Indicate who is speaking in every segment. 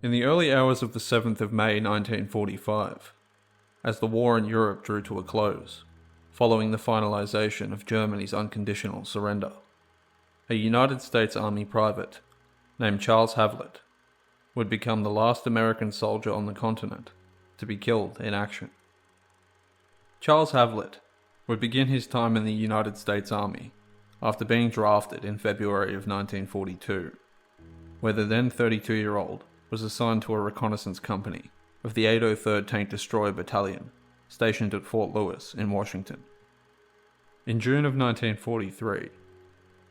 Speaker 1: In the early hours of the 7th of May 1945, as the war in Europe drew to a close, following the finalization of Germany's unconditional surrender, a United States Army private named Charles Havlat would become the last American soldier on the continent to be killed in action. Charles Havlat would begin his time in the United States Army after being drafted in February of 1942, where the then 32-year-old was assigned to a reconnaissance company of the 803rd Tank Destroyer Battalion, stationed at Fort Lewis in Washington. In June of 1943,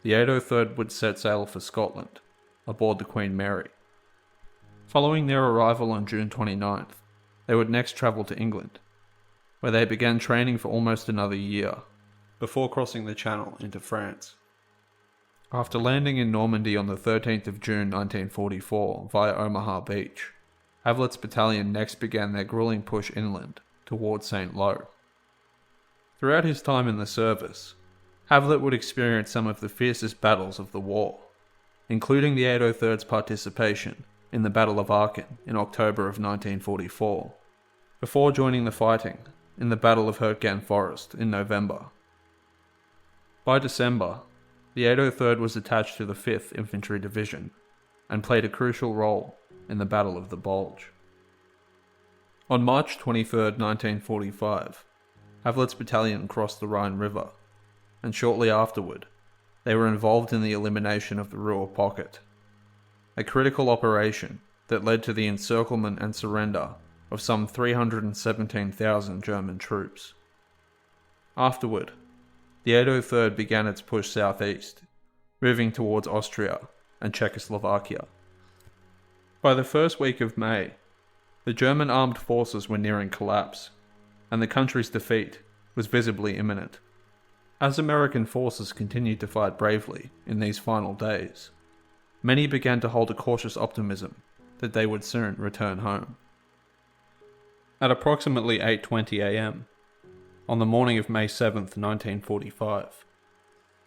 Speaker 1: the 803rd would set sail for Scotland, aboard the Queen Mary. Following their arrival on June 29th, they would next travel to England, where they began training for almost another year, before crossing the Channel into France. After landing in Normandy on the 13th of June 1944 via Omaha Beach, Havlat's battalion next began their grueling push inland towards St. Lo. Throughout his time in the service, Havlat would experience some of the fiercest battles of the war, including the 803rd's participation in the Battle of Aachen in October of 1944, before joining the fighting in the Battle of Hurtgen Forest in November. By December, the 803rd was attached to the 5th Infantry Division and played a crucial role in the Battle of the Bulge. On March 23, 1945, Havlat's battalion crossed the Rhine River, and shortly afterward, they were involved in the elimination of the Ruhr Pocket, a critical operation that led to the encirclement and surrender of some 317,000 German troops. Afterward, the 803rd began its push southeast, moving towards Austria and Czechoslovakia. By the first week of May, the German armed forces were nearing collapse, and the country's defeat was visibly imminent. As American forces continued to fight bravely in these final days, many began to hold a cautious optimism that they would soon return home. At approximately 8:20 a.m., on the morning of May 7, 1945,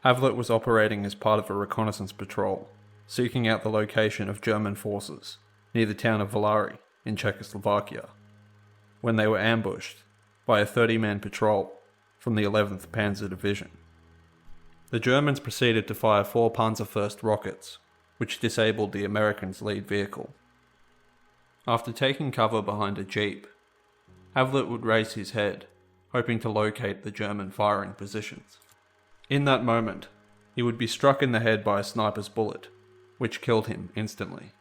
Speaker 1: Havlat was operating as part of a reconnaissance patrol, seeking out the location of German forces near the town of Volary in Czechoslovakia, when they were ambushed by a 30-man patrol from the 11th Panzer Division. The Germans proceeded to fire 4 Panzerfaust rockets, which disabled the Americans' lead vehicle. After taking cover behind a jeep, Havlat would raise his head, hoping to locate the German firing positions. In that moment, he would be struck in the head by a sniper's bullet, which killed him instantly.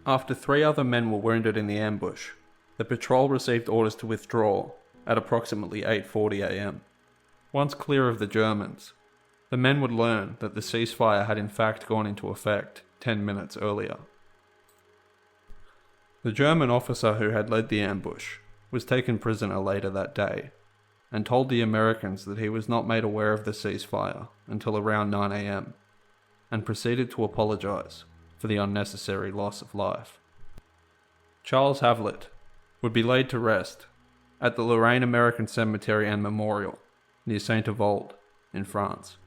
Speaker 1: After 3 other men were wounded in the ambush, the patrol received orders to withdraw at approximately 8:40 a.m. Once clear of the Germans, the men would learn that the ceasefire had in fact gone into effect 10 minutes earlier. The German officer who had led the ambush was taken prisoner later that day, and told the Americans that he was not made aware of the ceasefire until around 9 a.m, and proceeded to apologize for the unnecessary loss of life. Charles Havlat would be laid to rest at the Lorraine American Cemetery and Memorial near Saint-Avold in France.